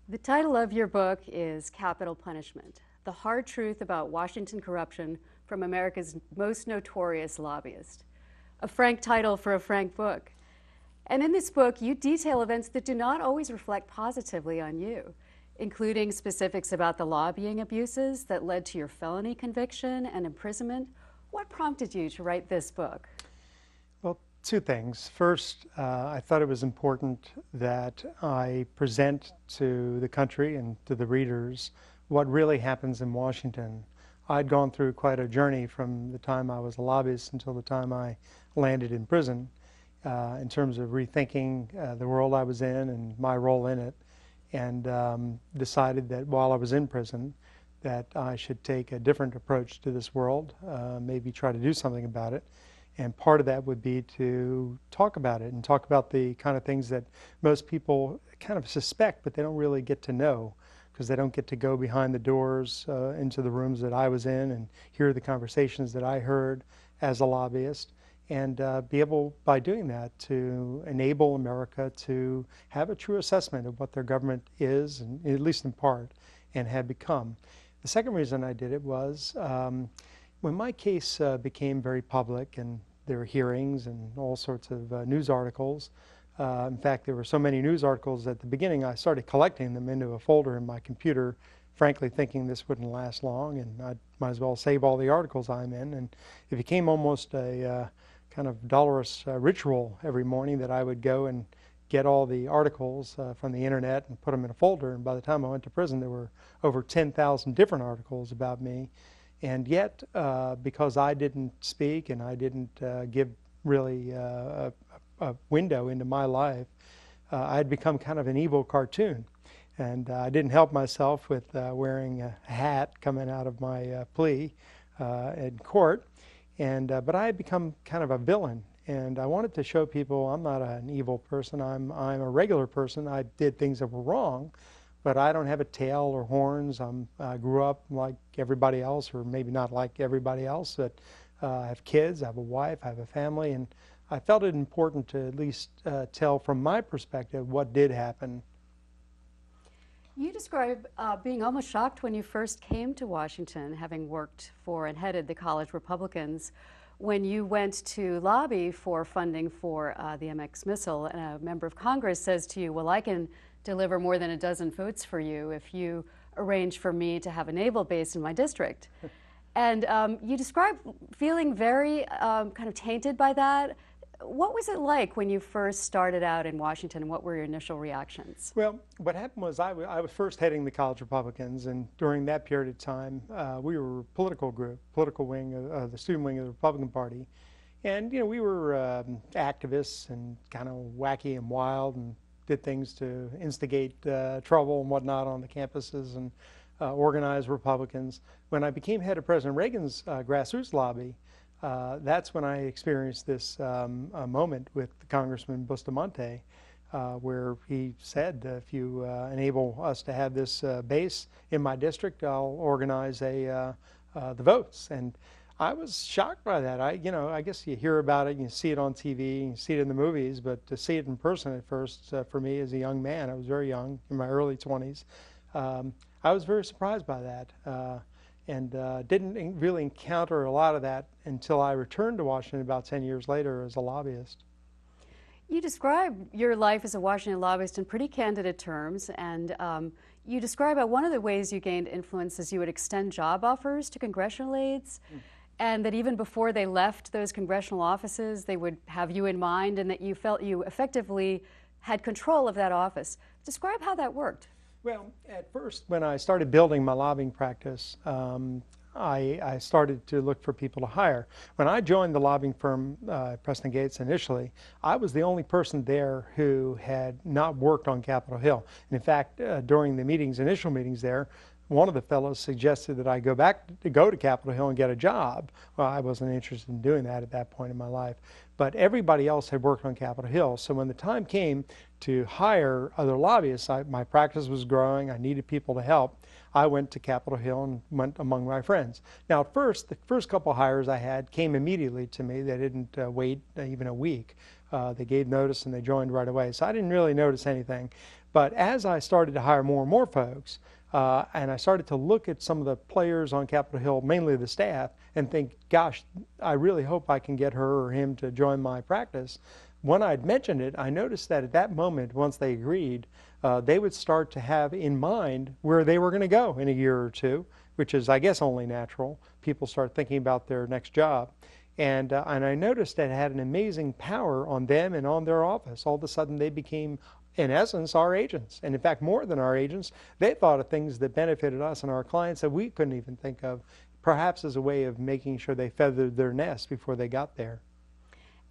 The title of your book is Capital Punishment: The Hard Truth About Washington Corruption from America's Most Notorious Lobbyist. A frank title for a frank book. And in this book, you detail events that do not always reflect positively on you, including specifics about the lobbying abuses that led to your felony conviction and imprisonment. What prompted you to write this book? Well, two things. First, I thought it was important that I present to the country and to the readers what really happens in Washington. I'd gone through quite a journey from the time I was a lobbyist until the time I landed in prison in terms of rethinking the world I was in and my role in it, and decided that while I was in prison that I should take a different approach to this world, maybe try to do something about it. And part of that would be to talk about it and talk about the kind of things that most people kind of suspect, but they don't really get to know because they don't get to go behind the doors into the rooms that I was in and hear the conversations that I heard as a lobbyist, and be able, by doing that, to enable America to have a true assessment of what their government is, and at least in part, and had become. The second reason I did it was when my case became very public and there were hearings and all sorts of news articles. In fact, there were so many news articles at the beginning, I started collecting them into a folder in my computer, frankly thinking this wouldn't last long and I might as well save all the articles I'm in. And it became almost a kind of dolorous ritual every morning that I would go and get all the articles from the internet and put them in a folder. And by the time I went to prison, there were over 10,000 different articles about me. And yet, because I didn't speak and I didn't give really a window into my life, I had become kind of an evil cartoon. And I didn't help myself with wearing a hat coming out of my plea in court. But I had become kind of a villain. And I wanted to show people I'm not an evil person. I'm a regular person. I did things that were wrong, but I don't have a tail or horns. I grew up like everybody else, or maybe not like everybody else, but I have kids, I have a wife, I have a family, and I felt it important to at least tell from my perspective what did happen. You describe being almost shocked when you first came to Washington, having worked for and headed the college Republicans, when you went to lobby for funding for the MX missile, and a member of Congress says to you, well, I can deliver more than a dozen votes for you if you arrange for me to have a naval base in my district. And you describe feeling very kind of tainted by that. What was it like when you first started out in Washington, and what were your initial reactions? Well, what happened was I was first heading the college Republicans, and during that period of time, we were a political group, political wing, the student wing of the Republican Party. And, you know, we were activists and kind of wacky and wild and did things to instigate trouble and whatnot on the campuses and organize Republicans. When I became head of President Reagan's grassroots lobby, that's when I experienced this moment with Congressman Bustamante, where he said, if you enable us to have this base in my district, I'll organize the votes. And I was shocked by that. I guess you hear about it, you see it on TV, you see it in the movies, but to see it in person at first, for me as a young man, I was very young, in my early 20s, I was very surprised by that. And didn't really encounter a lot of that until I returned to Washington about 10 years later as a lobbyist. You describe your life as a Washington lobbyist in pretty candid terms, and you describe how one of the ways you gained influence is you would extend job offers to congressional aides, and that even before they left those congressional offices, they would have you in mind, and that you felt you effectively had control of that office. Describe how that worked. Well, at first, when I started building my lobbying practice, I started to look for people to hire. When I joined the lobbying firm, Preston Gates, initially, I was the only person there who had not worked on Capitol Hill. And in fact, during the meetings, initial meetings there, one of the fellows suggested that I go to Capitol Hill and get a job. Well, I wasn't interested in doing that at that point in my life. But everybody else had worked on Capitol Hill. So when the time came to hire other lobbyists, my practice was growing, I needed people to help. I went to Capitol Hill and went among my friends. Now at first, the first couple hires I had came immediately to me. They didn't wait even a week. They gave notice and they joined right away. So I didn't really notice anything. But as I started to hire more and more folks, and I started to look at some of the players on Capitol Hill, mainly the staff, and think, gosh, I really hope I can get her or him to join my practice. When I'd mentioned it, I noticed that at that moment, once they agreed, they would start to have in mind where they were going to go in a year or two, which is, I guess, only natural. People start thinking about their next job. And I noticed that it had an amazing power on them and on their office. All of a sudden, they became, in essence, our agents. And in fact, more than our agents, they thought of things that benefited us and our clients that we couldn't even think of, perhaps as a way of making sure they feathered their nest before they got there.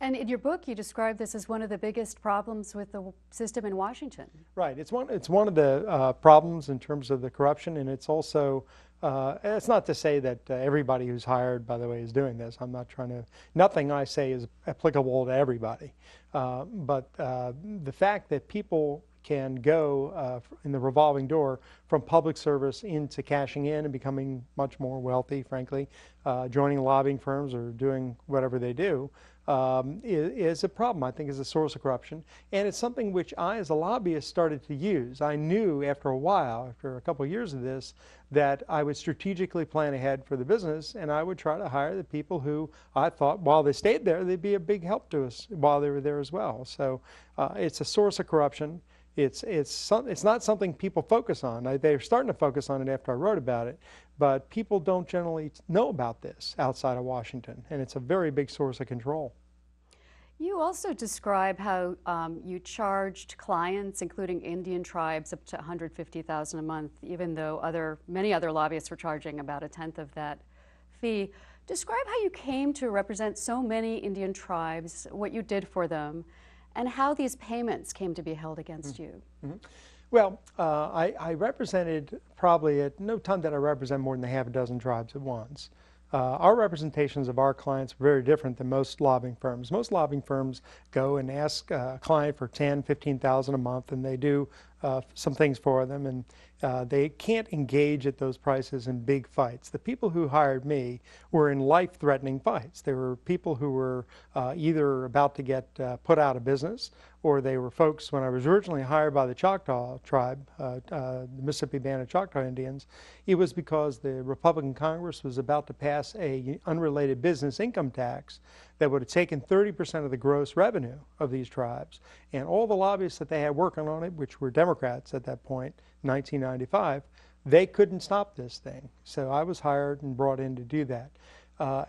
And in your book, you describe this as one of the biggest problems with the system in Washington. Right. It's one of the problems in terms of the corruption, and it's also, it's not to say that everybody who's hired, by the way, is doing this. I'm not trying to, nothing I say is applicable to everybody. But the fact that people can go in the revolving door from public service into cashing in and becoming much more wealthy, frankly, joining lobbying firms or doing whatever they do, is a problem, I think, is a source of corruption. And it's something which I, as a lobbyist, started to use. I knew after a while, after a couple of years of this, that I would strategically plan ahead for the business, and I would try to hire the people who I thought, while they stayed there, they'd be a big help to us while they were there as well. So it's a source of corruption. It's not something people focus on. They're starting to focus on it after I wrote about it, but people don't generally know about this outside of Washington, and it's a very big source of control. You also describe how you charged clients, including Indian tribes, up to $150,000 a month, even though many other lobbyists were charging about a tenth of that fee. Describe how you came to represent so many Indian tribes, what you did for them, and how these payments came to be held against you. Mm-hmm. Well, I represented, probably at no time did I represent more than half a dozen tribes at once. Our representations of our clients were very different than most lobbying firms. Most lobbying firms go and ask a client for $10,000, $15,000 a month, and they do some things for them, and they can't engage at those prices in big fights. The people who hired me were in life-threatening fights. They were people who were either about to get put out of business, or they were folks, when I was originally hired by the Choctaw tribe, the Mississippi Band of Choctaw Indians, it was because the Republican Congress was about to pass a unrelated business income tax that would have taken 30% of the gross revenue of these tribes. And all the lobbyists that they had working on it, which were Democrats at that point, 1995, they couldn't stop this thing. So I was hired and brought in to do that.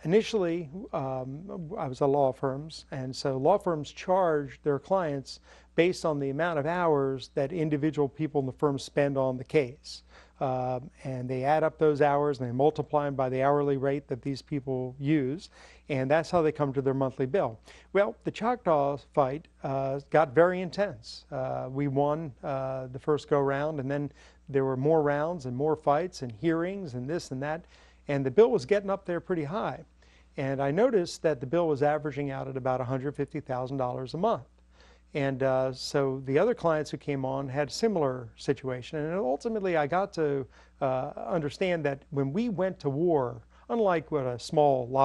Initially, I was at law firms, and so law firms charge their clients based on the amount of hours that individual people in the firm spend on the case. And they add up those hours and they multiply them by the hourly rate that these people use, and that's how they come to their monthly bill. Well, the Choctaw fight got very intense. We won the first go-round, and then there were more rounds and more fights and hearings and this and that, and the bill was getting up there pretty high. And I noticed that the bill was averaging out at about $150,000 a month. And so the other clients who came on had a similar situation. And ultimately, I got to understand that when we went to war, unlike what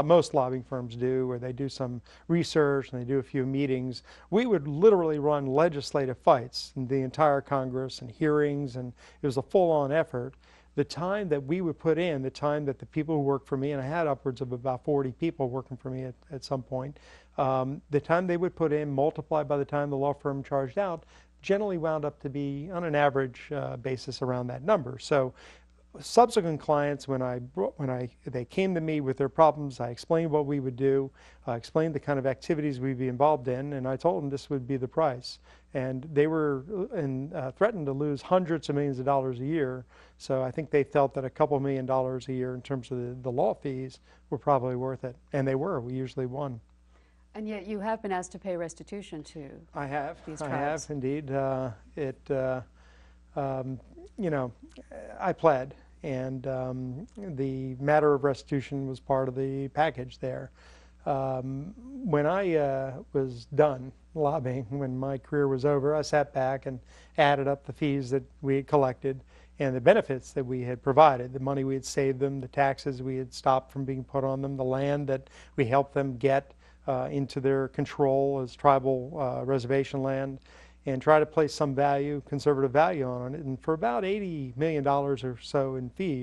most lobbying firms do, where they do some research and they do a few meetings, we would literally run legislative fights in the entire Congress and hearings, and it was a full-on effort. The time that we would put in, the time that the people who worked for me, and I had upwards of about 40 people working for me at some point, the time they would put in, multiplied by the time the law firm charged out, generally wound up to be, on an average basis, around that number. So subsequent clients, when they came to me with their problems, I explained what we would do, I explained the kind of activities we'd be involved in, and I told them this would be the price. And they were threatened to lose hundreds of millions of dollars a year. So I think they felt that a couple $1 million a year in terms of the law fees were probably worth it. And they were. We usually won. And yet you have been asked to pay restitution to I have. These I tribes. have, indeed. You know, I pled, and the matter of restitution was part of the package there. When I was done lobbying, when my career was over, I sat back and added up the fees that we had collected and the benefits that we had provided, the money we had saved them, the taxes we had stopped from being put on them, the land that we helped them get, into their control as tribal reservation land and try to place some value, conservative value on it. And for about $80 million or so in fees,